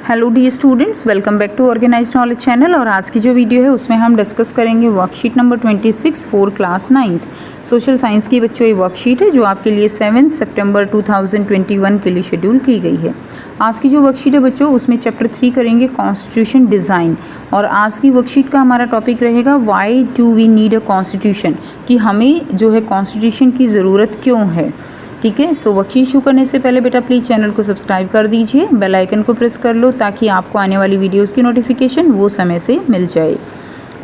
Hello dear students, welcome back to organised knowledge channel. और आज की जो वीडियो है उसमें हम डिस्कस करेंगे worksheet number 26 for class 9th social science की बच्चों ये वर्कशीट है जो आपके लिए 7 सितंबर 2021 के लिए शेड्यूल की गई है। आज की जो वर्कशीट है बच्चों उसमें चैप्टर 3 करेंगे कॉन्स्टिट्यूशन डिज़ाइन। और आज की वर्कशीट का हमारा टॉपिक रहेगा why do we need a constitution, कि हमें जो है कॉन्स्टिट्यूशन की ज़रूरत क्यों है। ठीक है, सो वर्कशीट शुरू करने से पहले बेटा प्लीज़ चैनल को सब्सक्राइब कर दीजिए, बेल आइकन को प्रेस कर लो ताकि आपको आने वाली वीडियोस की नोटिफिकेशन वो समय से मिल जाए।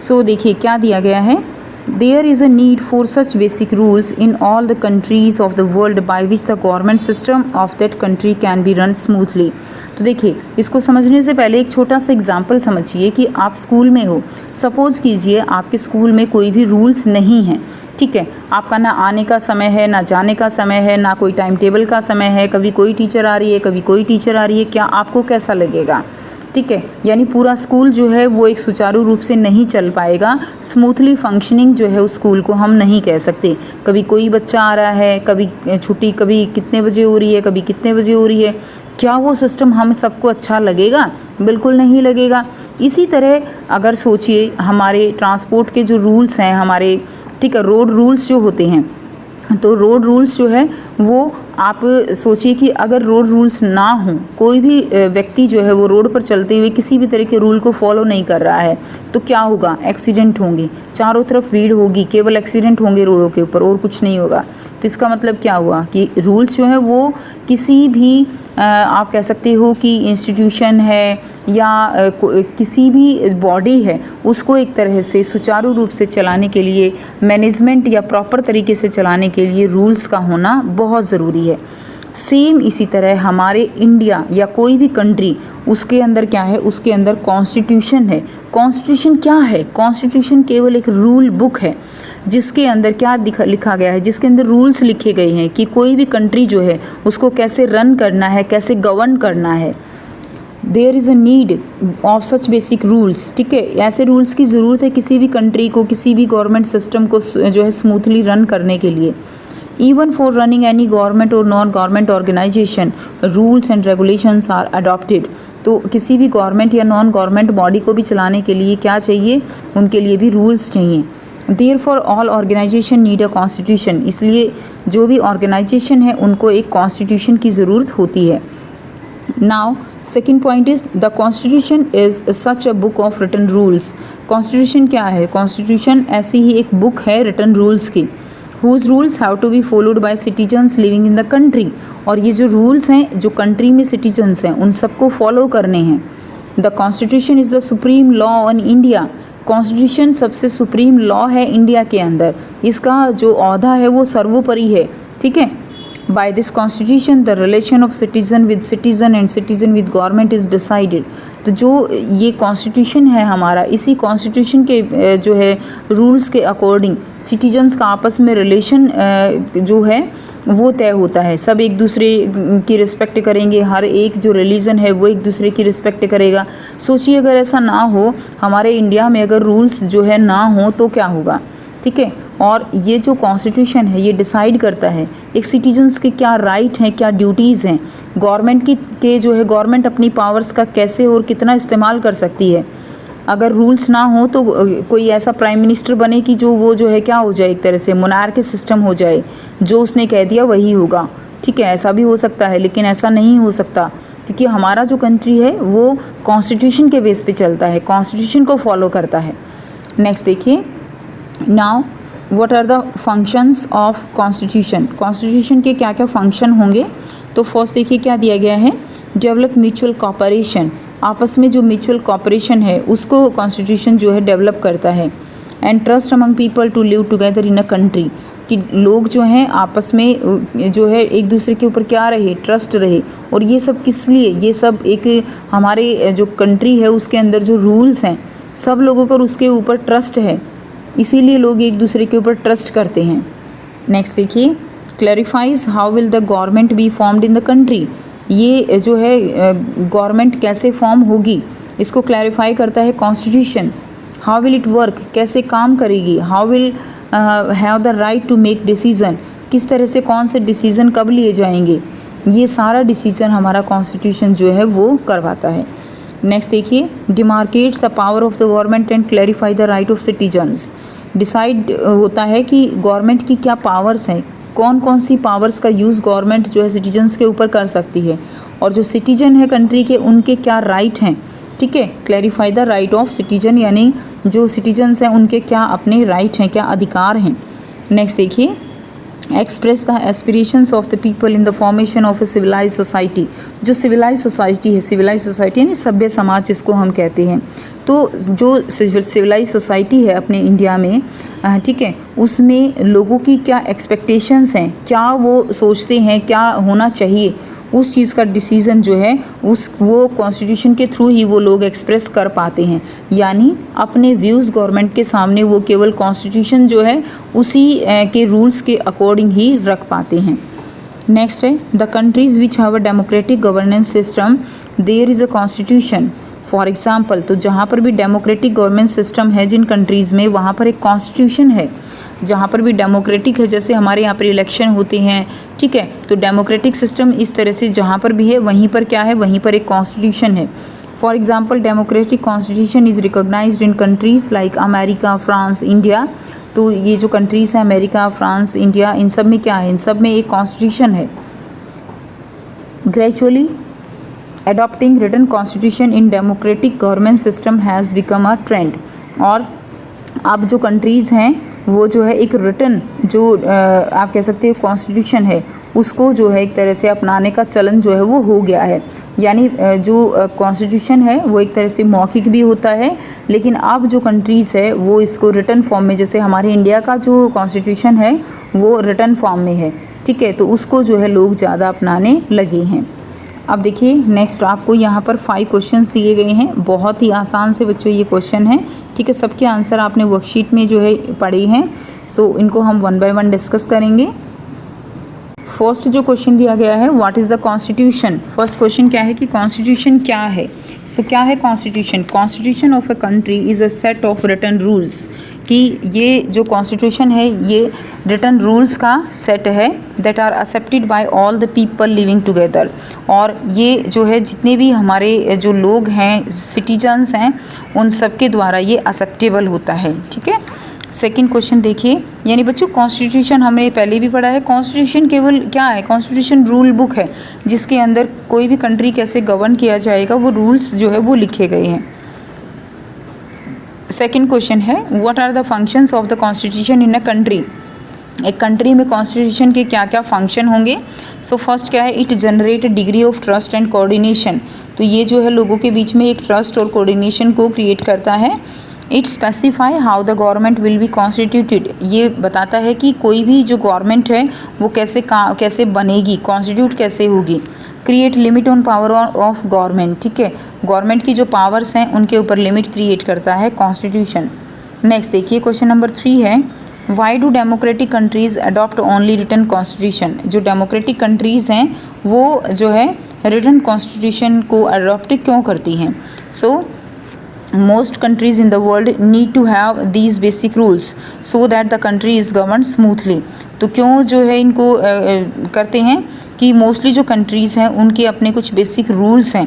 सो देखिए क्या दिया गया है। There is a need for such basic rules in all the countries of the world by which the government system of that country can be run smoothly. तो देखिए इसको समझने से पहले एक छोटा सा एग्जाम्पल समझिए कि आप स्कूल में हो। सपोज़ कीजिए आपके स्कूल में कोई भी रूल्स नहीं हैं, ठीक है, आपका ना आने का समय है, ना जाने का समय है, ना कोई टाइम टेबल का समय है, कभी कोई टीचर आ रही है, कभी कोई टीचर आ रही है, क्या आपको कैसा लगेगा। ठीक है, यानी पूरा स्कूल जो है वो एक सुचारू रूप से नहीं चल पाएगा। स्मूथली फंक्शनिंग जो है उस स्कूल को हम नहीं कह सकते। कभी कोई बच्चा आ रहा है, कभी छुट्टी, कभी कितने बजे हो रही है, कभी कितने बजे हो रही है, क्या वो सिस्टम हम सबको अच्छा लगेगा? बिल्कुल नहीं लगेगा। इसी तरह अगर सोचिए हमारे ट्रांसपोर्ट के जो रूल्स हैं हमारे, ठीक है, रोड रूल्स जो होते हैं, तो रोड रूल्स जो है वो आप सोचिए कि अगर रोड रूल्स ना हों, कोई भी व्यक्ति जो है वो रोड पर चलते हुए किसी भी तरह के रूल को फॉलो नहीं कर रहा है तो क्या होगा? एक्सीडेंट होंगे, चारों तरफ भीड़ होगी, केवल एक्सीडेंट होंगे रोडों के ऊपर और कुछ नहीं होगा। तो इसका मतलब क्या हुआ कि रूल्स जो है वो किसी भी आप कह सकते हो कि इंस्टीट्यूशन है या किसी भी बॉडी है उसको एक तरह से सुचारू रूप से चलाने के लिए, मैनेजमेंट या प्रॉपर तरीके से चलाने के लिए रूल्स का होना बहुत ज़रूरी है। सेम इसी तरह हमारे इंडिया या कोई भी कंट्री, उसके अंदर क्या है? उसके अंदर कॉन्स्टिट्यूशन है। कॉन्स्टिट्यूशन क्या है? कॉन्स्टिट्यूशन केवल एक रूल बुक है जिसके अंदर क्या लिखा गया है, जिसके अंदर रूल्स लिखे गए हैं कि कोई भी कंट्री जो है उसको कैसे रन करना है, कैसे गवर्न करना है। There is a need of such basic rules. ठीक है, ऐसे रूल्स की ज़रूरत है किसी भी कंट्री को, किसी भी गवर्नमेंट सिस्टम को जो है स्मूथली रन करने के लिए। Even for running any government or non-government organization, rules and regulations are adopted। तो किसी भी गवर्नमेंट या नॉन गवर्नमेंट बॉडी को भी चलाने के लिए क्या चाहिए? उनके लिए भी रूल्स चाहिए। Therefore all organization need a constitution। इसलिए जो भी ऑर्गेनाइजेशन है उनको एक कॉन्स्टिट्यूशन की ज़रूरत होती है। Now second point is the constitution is such a book of written rules। Constitution क्या है? कॉन्स्टिट्यूशन ऐसी ही एक बुक है रिटन रूल्स की। Whose rules have to be followed by citizens living in the country। और ये जो रूल्स हैं जो कंट्री में सिटीजन्स हैं उन सबको फॉलो करने हैं। The constitution is the supreme law on India। Constitution सबसे सुप्रीम लॉ है इंडिया के अंदर, इसका जो ओहदा है वो सर्वोपरि है। ठीक है, by this constitution the relation of citizen with citizen and citizen with government is decided. तो जो ये कॉन्स्टिट्यूशन है हमारा, इसी कॉन्स्टिट्यूशन के जो है रूल्स के अकॉर्डिंग सिटीजन्स का आपस में रिलेशन जो है वो तय होता है। सब एक दूसरे की रिस्पेक्ट करेंगे, हर एक जो रिलीजन है वो एक दूसरे की रिस्पेक्ट करेगा। सोचिए अगर ऐसा ना हो, हमारे इंडिया में अगर रूल्स जो है ना हो तो क्या होगा? ठीक है, और ये जो कॉन्स्टिट्यूशन है ये डिसाइड करता है एक सिटीजन्स के क्या राइट हैं, क्या ड्यूटीज़ हैं, गवर्नमेंट के जो है गवर्नमेंट अपनी पावर्स का कैसे और कितना इस्तेमाल कर सकती है। अगर रूल्स ना हो तो कोई ऐसा प्राइम मिनिस्टर बने कि जो वो जो है क्या हो जाए, एक तरह से मोनार्की सिस्टम हो जाए, जो उसने कह दिया वही होगा। ठीक है, ऐसा भी हो सकता है, लेकिन ऐसा नहीं हो सकता क्योंकि हमारा जो कंट्री है वो कॉन्स्टिट्यूशन के बेस पे चलता है, कॉन्स्टिट्यूशन को फॉलो करता है। नेक्स्ट देखिए, now what are the functions of constitution. Constitution के क्या क्या फंक्शन होंगे? तो फर्स्ट देखिए क्या दिया गया है, डेवलप म्यूचुअल कॉपरेशन। आपस में जो म्यूचुअल कॉपरेशन है उसको कॉन्स्टिट्यूशन जो है डेवलप करता है। And trust among people to live together in a country, कि लोग जो हैं आपस में जो है एक दूसरे के ऊपर क्या रहे, ट्रस्ट रहे। और ये सब किस लिए? ये सब एक हमारे जो कंट्री है उसके अंदर जो रूल्स हैं सब लोगों को उसके ऊपर ट्रस्ट है, इसीलिए लोग एक दूसरे के ऊपर ट्रस्ट करते हैं। नेक्स्ट देखिए, clarifies how will the government be formed in the country. ये जो है गवर्नमेंट कैसे फॉर्म होगी इसको क्लैरिफाई करता है constitution. How will it work, कैसे काम करेगी। How will have the right to make decision, किस तरह से कौन से डिसीज़न कब लिए जाएंगे, ये सारा डिसीजन हमारा कॉन्स्टिट्यूशन जो है वो करवाता है। नेक्स्ट देखिए, demarcates the power of the government and clarify the right of citizens. Decide होता है कि गवर्नमेंट की क्या पावर्स हैं, कौन कौन सी पावर्स का यूज़ गवर्नमेंट जो है सिटीजन्स के ऊपर कर सकती है, और जो सिटीजन है कंट्री के उनके क्या राइट हैं। ठीक है, clarify the right of citizen, यानी जो सिटीजन्स हैं उनके क्या अपने राइट हैं, क्या अधिकार हैं। नेक्स्ट देखिए, express the aspirations of the people in the formation of a civilise society. जो सिविलाइज सोसाइटी है, सिविलाइज सोसाइटी यानी सभ्य समाज जिसको हम कहते हैं, तो जो सिविलाइज सोसाइटी है अपने इंडिया में, ठीक है, उसमें लोगों की क्या एक्सपेक्टेशंस हैं, क्या वो सोचते हैं क्या होना चाहिए, उस चीज़ का डिसीज़न जो है वो कॉन्स्टिट्यूशन के थ्रू ही वो लोग एक्सप्रेस कर पाते हैं। यानी अपने व्यूज़ गवर्नमेंट के सामने वो केवल कॉन्स्टिट्यूशन जो है उसी के रूल्स के अकॉर्डिंग ही रख पाते हैं। नेक्स्ट है, the countries which have a democratic governance system there is a constitution. For example, तो जहाँ पर भी डेमोक्रेटिक गवर्नेंस सिस्टम है जिन कंट्रीज़ में, वहाँ पर एक कॉन्स्टिट्यूशन है। जहाँ पर भी डेमोक्रेटिक है, जैसे हमारे यहाँ पर इलेक्शन होते हैं, ठीक है, तो डेमोक्रेटिक सिस्टम इस तरह से जहाँ पर भी है वहीं पर क्या है, वहीं पर एक कॉन्स्टिट्यूशन है। For example, democratic constitution is recognised in countries like America, France, India. तो ये जो कंट्रीज़ हैं अमेरिका, फ्रांस, इंडिया, इन सब में क्या है, इन सब में एक कॉन्स्टिट्यूशन है। Gradually adopting written constitution in democratic government system has become a trend। और अब जो कंट्रीज़ हैं वो जो है एक रिटन जो आप कह सकते हो कॉन्स्टिट्यूशन है, उसको जो है एक तरह से अपनाने का चलन जो है वो हो गया है। यानी जो कॉन्स्टिट्यूशन है वो एक तरह से मौखिक भी होता है, लेकिन अब जो कंट्रीज़ है वो इसको रिटन फॉर्म में, जैसे हमारे इंडिया का जो कॉन्स्टिट्यूशन है वो रिटन फॉर्म में है, ठीक है, तो उसको जो है लोग ज़्यादा अपनाने लगे हैं। अब देखिए नेक्स्ट आपको यहाँ पर 5 क्वेश्चंस दिए गए हैं, बहुत ही आसान से बच्चों ये क्वेश्चन है, ठीक है, सबके आंसर आपने वर्कशीट में जो है पढ़े हैं। सो इनको हम 1 बाय 1 डिस्कस करेंगे। फर्स्ट जो क्वेश्चन दिया गया है, what is the constitution. First question क्या है कि कॉन्स्टिट्यूशन क्या है। सो क्या है constitution. Constitution of a country is a set of written rules, कि ये जो कॉन्स्टिट्यूशन है ये रिटन रूल्स का सेट है that are accepted by all the people living together. और ये जो है जितने भी हमारे जो लोग हैं, सिटीजन्स हैं, उन सब के द्वारा ये एक्सेप्टेबल होता है, ठीक है। सेकंड क्वेश्चन देखिए, यानी बच्चों कॉन्स्टिट्यूशन हमने पहले भी पढ़ा है, कॉन्स्टिट्यूशन केवल क्या है, कॉन्स्टिट्यूशन रूल बुक है जिसके अंदर कोई भी कंट्री कैसे गवर्न किया जाएगा वो रूल्स जो है वो लिखे गए हैं। सेकंड क्वेश्चन है, what are the functions of the constitution in a country. एक कंट्री में कॉन्स्टिट्यूशन के क्या क्या फंक्शन होंगे। सो फर्स्ट क्या है, it generate a degree of trust and coordination. तो ये जो है लोगों के बीच में एक ट्रस्ट और कोऑर्डिनेशन को क्रिएट करता है। It specify how the government will be constituted. ये बताता है कि कोई भी जो गवर्नमेंट है वो कैसे बनेगी, कॉन्स्टिट्यूट कैसे होगी। Create limit on power of government, ठीक है, गवर्नमेंट की जो पावर्स हैं उनके ऊपर लिमिट क्रिएट करता है कॉन्स्टिट्यूशन। नेक्स्ट देखिए क्वेश्चन नंबर 3 है, why do democratic countries adopt only written constitution. जो डेमोक्रेटिक कंट्रीज़ हैं वो जो है रिटन कॉन्स्टिट्यूशन को अडॉप्ट क्यों करती हैं। सो most countries in the world need to have these basic rules so that the country is governed smoothly। तो क्यों जो है इनको करते हैं कि मोस्टली जो कंट्रीज़ हैं उनके अपने कुछ बेसिक रूल्स हैं,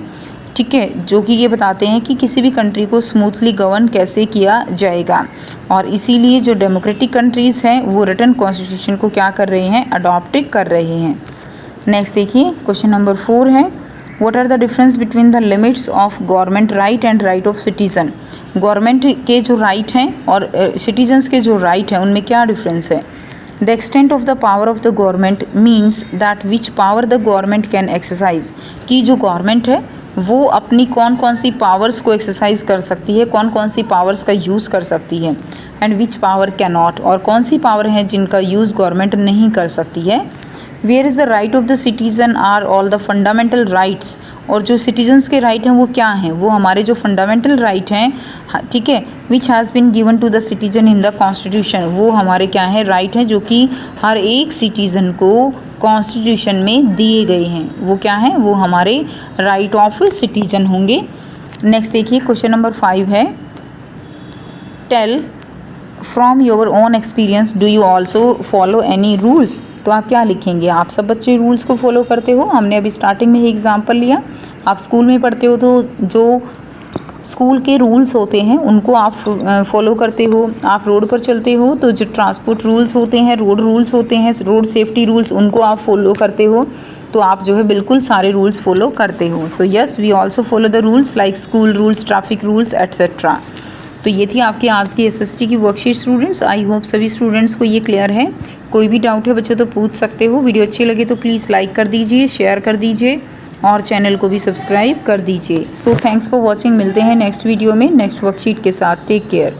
ठीक है, जो कि ये बताते हैं कि किसी भी कंट्री को स्मूथली गवर्न कैसे किया जाएगा। और इसीलिए जो डेमोक्रेटिक कंट्रीज़ हैं वो रिटन कॉन्स्टिट्यूशन को क्या कर रहे हैं, अडॉप्ट कर रहे हैं। नेक्स्ट देखिए क्वेश्चन नंबर 4 है, what are the difference between the limits of government right and right of citizen. Government के जो राइट हैं और सिटीजन्स के जो राइट हैं उनमें क्या डिफरेंस है। The extent of the power of the government means that which power the government can exercise. कि जो गवर्नमेंट है वो अपनी कौन कौन सी पावर्स को एक्सरसाइज कर सकती है, कौन कौन सी पावर्स का यूज़ कर सकती है, and which power can not, और कौन सी पावर हैं जिनका यूज़ गवर्नमेंट नहीं कर सकती है। Where is the right of the citizen are all the fundamental rights. और जो सिटीजन्स के राइट हैं वो क्या हैं, वो हमारे जो फंडामेंटल राइट हैं, ठीक है, which has been given to the citizen in the constitution. वो हमारे क्या हैं, राइट हैं जो कि हर एक सिटीज़न को कॉन्स्टिट्यूशन में दिए गए हैं। वो क्या हैं, वो हमारे राइट ऑफ सिटीजन होंगे। नेक्स्ट देखिए क्वेश्चन नंबर 5 है, tell from your own experience do you also follow any rules. तो आप क्या लिखेंगे? आप सब बच्चे रूल्स को फॉलो करते हो, हमने अभी स्टार्टिंग में ही एग्जांपल लिया। आप स्कूल में पढ़ते हो तो जो स्कूल के रूल्स होते हैं उनको आप फॉलो करते हो। आप रोड पर चलते हो तो जो ट्रांसपोर्ट रूल्स होते हैं, रोड रूल्स होते हैं, रोड सेफ्टी रूल्स, उनको आप फॉलो करते हो। तो आप जो है बिल्कुल सारे रूल्स फॉलो करते हो। So yes, we also follow the rules like school rules, traffic rules etcetera. तो ये थी आपकी आज की एसएसटी की वर्कशीट स्टूडेंट्स। आई होप सभी स्टूडेंट्स को ये क्लियर है। कोई भी डाउट है बच्चों तो पूछ सकते हो। वीडियो अच्छी लगे तो प्लीज़ लाइक कर दीजिए, शेयर कर दीजिए और चैनल को भी सब्सक्राइब कर दीजिए। So thanks for watching. मिलते हैं नेक्स्ट वीडियो में नेक्स्ट वर्कशीट के साथ। Take care.